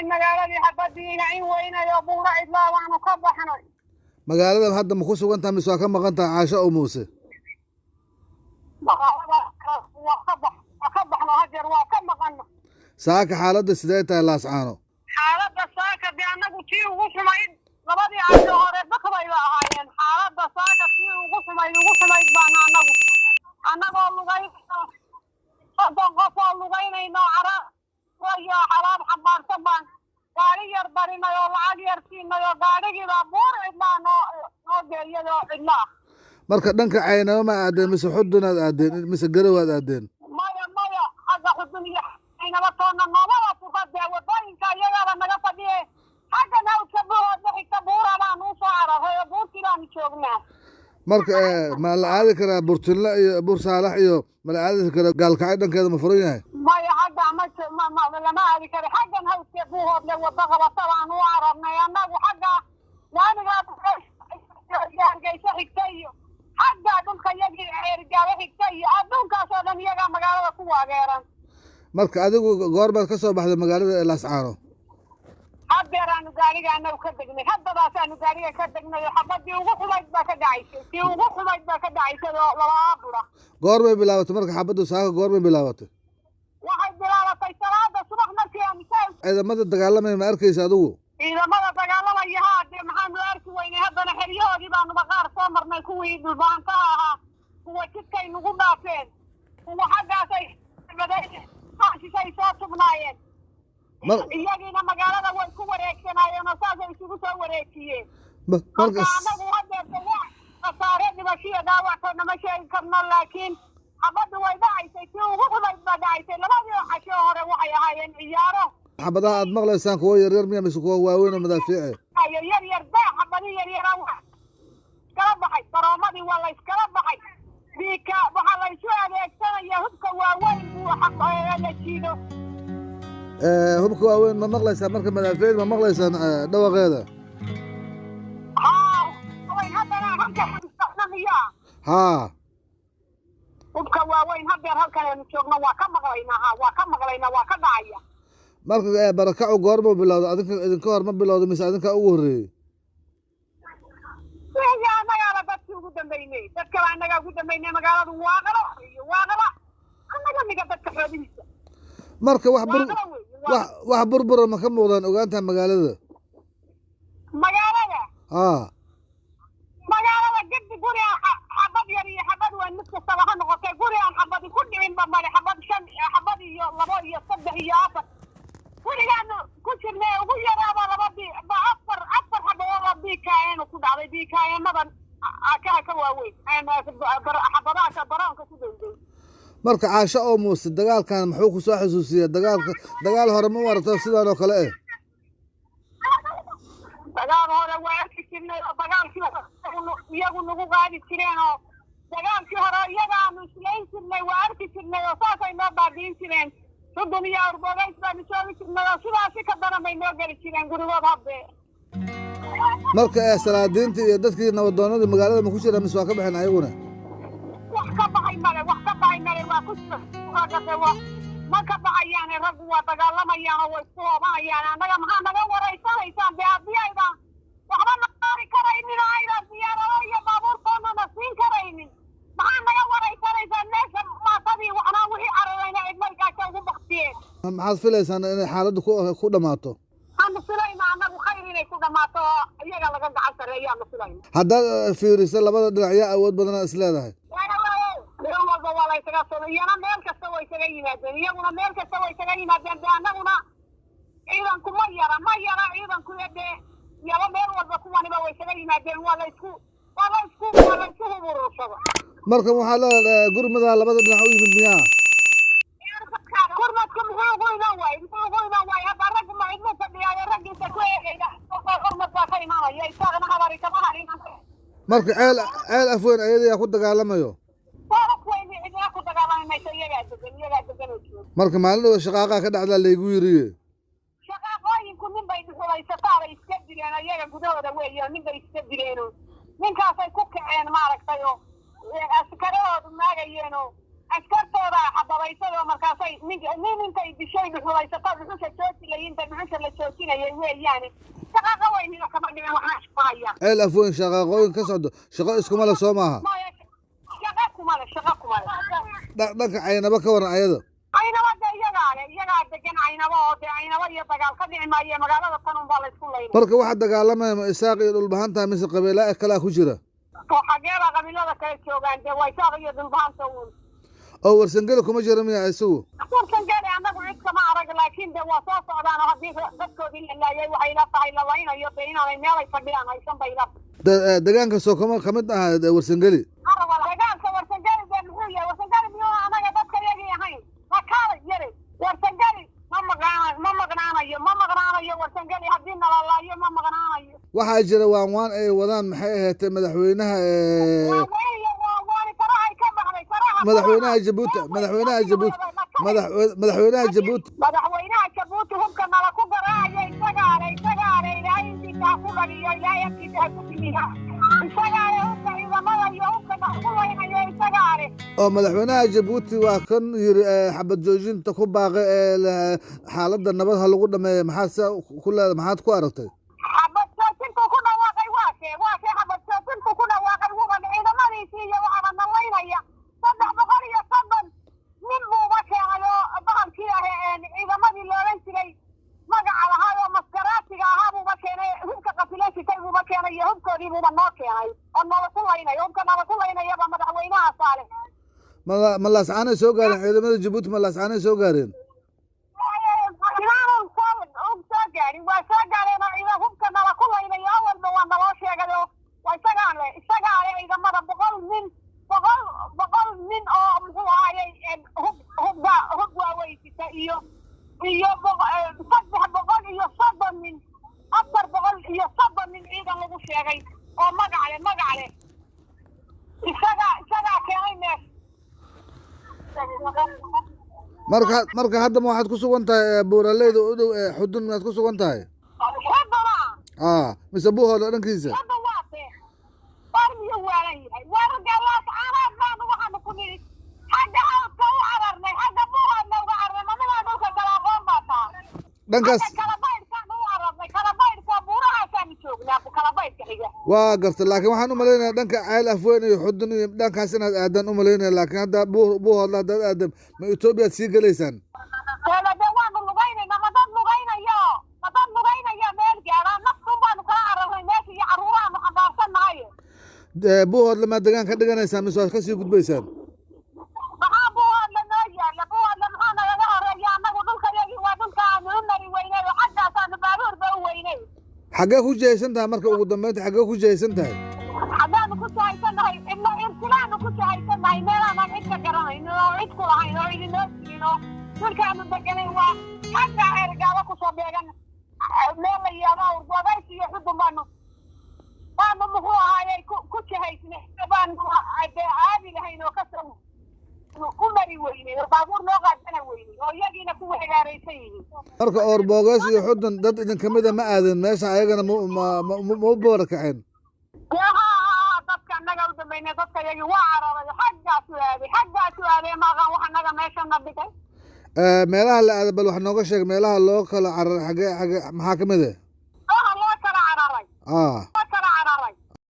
magaaladii xabadiina in weyna iyo buura cidlaa waanu ka baxnay magaaladan hadda ma ku sugan tahay mise waa ka maqan tahay Caasho oo Muuse magaalada waa ka baxno hadeer waa ka maqano saaka xaaladda sidee tahay Laascaano xaaladda saaka de anagu tii ugu xumayd labadii casho hore bakbay ahaayeen xaaladda saaka tii ugu xumayd baan anagoo lugaynayno qof lugaynayno cara iyo xalaab xambaarsan baan gaari yar barinay oo lacag yar siinay oo gaarigiiba buur cidlaa noo geeyay oo cidlaa marka dhanka Caynaba ma aadeen mise Xudunaad aadeen mise Garowaad aadeen maya xagga Xudun iyo Caynaba toona noomada fudade wadooyinka iyagaa naga fadhiyay xagga nawdka buuxda xigta buuraan u soo cararay oo buurtilaan joognaa marka ma la aadi karaa Burtinle iyo Buur Saalax iyo ma la aadi karaa Gaalkacyo dhankeeda ma furan yahay maya xagga ma lama aadi karo xaggan hawdka buuxda wada qabasada aan u cararnay anagu xagga laamiga Hargeysa xigta iyo xagga dhulka yagii Ceergaabo xigta iyo adduunkaas oo dhan iyagaa magaalada ku waageeran marka adigu goormaad ka soo baxday magaalada Laascaano hadeeraanu gaarigaana ka degnay haddadaasanu gaariga ka degnay xabadii ugu xumayd baa ka dhacaysay oo laba bura goormay bilaabatay marka xabaddu saaka goormay bilaabatay waxay bilaabatay salaada subax markii aan ciidamada dagaalamay ma arkaysa adigu ciidamada dagaalamaya haddee maxaanu arki weynay haddana xeryahoodii baanu baqaar soo marnay kuwii dhulbaanta ahaa kuwa jidkay nagu dhaafeen kuwa xaggaasay shishay soo tubnaayeen iyagiina magaalada way ku wareegsanaayeen oo saasay isugu soo wareejiyeen marka anagu hadeerta wax khasaare dhibashiya dhaawactoona ma sheegi karno laakiin xabaddu way dhacaysay tii ugu xumayd baa dhacaysay labadii casho hore waxay ahaayeen ciyaaro xabadaha aad maqlaysaan kuwa yaryar miya mise kuwa waaweyn oo madaafiice yaryar baa xabadii yaryara iskala baxay daroomadii waa la iskala baxay biika waxaa la isu adeegsanaya hubka waaweyn buu la jiido hubka waaweyn ma maqlaysaan marka madaafiicda ma maqlaysaan dhawaqeeda haddana halkanamiyaa hubka waaweyn hadeer halkanaynu joogno waa ka maqlaynaa waa ka dhacaya marka barakacu goorma bilowda idinka hor ma bilowda mise adinkaa ugu horreeyey anagaala dadkii ugu dambeynay dadkaba annagaa ugu dambeynay magaaladu waaqala annaga niga dadka xoodihiisa marka wax burbura ma ka muuqdaan ogaantaa magaalada gedi guri xabad yar iyo xabad weyn mid kastaba ha noqotay guri aan xabadi ku dhicinba male xabad 5 xabad iyo 2 iyo 3 iyo 4 gurigaanu ku jirnay ugu yaraaba afar xabadooda BKN ku dhacday BKN-madan ka waaweyn xabadaha baroonka ku dowday marka Caasho oo Muuse dagaalkan muxuu ku soo xasuusiyay dagaal hore ma warato sidaan oo kale dagaal hore waa arki jirnay oo dagaalkii iyagu nagu qaadi jireen oo dagaalkii hore iyagaanu islayn jirnay waa arki jirnay oo saasay noo baabiin jireen Xudun iyo Arbogays baanu joogi jirnay oo sidaasi ka daran bay noo geli jireen gurigood haddee marka salaadiintii iyo dadkii nabadoonadii magaalada ma ku jiraan mise waa ka baxeen ayaguna wax ka baxay male waa ku ma ka baxayaan raggu waa dagaalamayaan oo way isku hoobanayaan annaga maxaa naga waraysanaysaan dee haddii aydan waxba naqaari karaynin oo aydan diyaarado iyo baabuurtoona na siin karaynin maxaa naga waraysanaysaan meesha maatadii waxnaa wixii cararayna cidmaygaasha ugu baktiyeen maxaad filaysaan inay xaaladdu ku dhammaato waxaanu filayna annagu khayr inay ku dhammaato oo iyaga laga gacan sarreeyaanu filayna haddaad fiiriso labada dhinac yaa awood badana is leedahay meel walba waa la isaga soo iyana meel kasta way isaga yimaadeen iyaguna meel kasta way isaga yimaadeen dee annaguna ciidanku ma yara ciidanku dee yaba meel walba kuwaniba way isaga yimaadeen waa la isku huburursada marka waxaa leedahay gurmada labada dhinac u yimid miyaa gurmadku muxuu ugu iman waay hadda raggu ma cidmu fadhiyaayo raggiisa ku eegayda gurmad baa ka imanaya isagana habari kama harin marka ceel afweyn ayadayaa ku dagaalamayo marka maalin shaqaaqa ka dhacdaa laygu yiriye shaqaaqooyinku nin bay dhuxulaysataa bay iska dileen ayaga gudahooda weeyo nin bay iska dileeno ninkaasay ku kaceen maaragtay oo askarahoodu maagayeenoo askartooda xababaysadoo markaasay nin intay dishay dhuxulaysato dhuxusha joojinayinta dhuxusha la joojinayay weeyaane shaqaqa weynina kama dhigan waxna isku haya ceel afweyn shaqaaqooyin ka socdo shaqo iskuma le soo maaha shaqa kumale dhanka caynaba ka waran ayada caynaba de iyagaa degan caynaba oo dee caynaba iyo dagaal ka dhici maayo magaalada tan unbaa laysku laynay marka waxa dagaalamaya ma isaaq iyo dhulbahantaa mise qabiilaa kalaa ku jira oo xageebaa qabiilada kala joogaan dee waa isaaq iyo dhulbahanta uun oo warsangeli kuma jira miya isagu warsangeli annagu cid kama arag laakiin de waa soo socdaan oo haddii dadkoodii la laayay waxay la tahay la laynayo dee inaanay meelay fadhiyaan haysan bay la degaanka soo kamid aha warsangeli degaanka warsangeli dee muxuu yahay warsangeli miyuu anaga dadka yagii ahayn wakaalad yare warsangeli ma maqnaanayo warsangeli haddii nala laayo ma maqnaanayo waxaa jira waan ay wadaan maxay ahaatee madaxweynaha Jabuuti madaxweynaha Jabuuti hubka nala ku garaayo isagaale ilaahay intiisa ku dhaliyo ilaahay intiisa ku timiya isagaale hubka ciidamada iyo hubka ku weynayo isagaale oo madaxweynaha Jabuuti waa kan yiri xabad joojinta ku baaqay ee xaaladda nabad ha lagu dhameeyo maxaad ku aragtay xabad joojinta ku dhawaaqay waa xabad joojinta ku dhawaaqay wuba ciidamadiisii iyo waxa nalaynaya 370 nin buuba keenay oo bahalkii ciidamadii loolan jiray magaca lahaa oo maskaraatiga ahaa buuba keenay hubka qafileeshitay buuba keenay iyo hubkoodii buuba noo keenay oo nala ku laynay hubka nala ku laynayaba madaxweynaha saale ma laascaanay soo gaareen ciidamada Jabuuti ma laascaanay soo gaareen waa soo gaareen oo ciidan hubka nala ku laynay awalba waa naloo sheegay oo waa isagaale ciidamada 100 nin oo muxuu ahaayey hub waaweysita iyo 330 nin 430 nin ciidan lagu sheegay oo magac leh isagaa keenay meesha marka hadda ma waxaad ku sugan tahay buuraleyda u dhow ee xudun miyaad ku sugan tahay mise buuhooda dhankiisa dhankaas waa garta laakiin waxaan u malaynayaa dhanka ceel afweyn iyo xudun iyo dhankaas inaad aadaan u malaynaya laakiin hadda buuhoodla haddaad aadam ma etoobiyaad sii gelaysaan waanu lugaynayna madad lugaynayo meel gaara naftuun baanu kala cararnay meesha iyo caruuraanu xambaarsannahay buuhoodla maa degaan ka dhiganaysaan mise waad kasii gudbaysaan maxaa buuhoodla noo yaalla buuhoodla maxaa nagaga horeeya annagu dhulkayagii waa dhulka aanu u mari weynay oo xaggaasaanu baabuurba u weynay xaggee ku jihaysan tahay marka ugu dambeynta xaggee ku jihaysan tahay haddaanu ku jahaysannahay irtilaanu ku jahaysannahay meelaanaan cid ka garanayno oo cid ku lahayn oo idinoo jirin oo dhulkaanu deganay waa xagga ergaaba kusoo beegan meel la yidhaahdo awrbogays iyo xudun baanu muxuu ahaayey ku jihaysnay baanu aadi lahayn oo kasoo u mari weynay oo baabuur noo qaadana weynay oo iyagiina ku wegaaraysan yihiin marka awrbogays iyo xudun dad idinkamida ma aadin meesha ayagana ma u boora kaceen dadka annaga u dambeynay dadka yagii waa cararay xaggaasu aaday maaqaan wax annaga meeshana dhigay meelaha la aada bal wax nooga sheeg meelaha loo kala cararay xagee maxaa ka mid loo kala cararay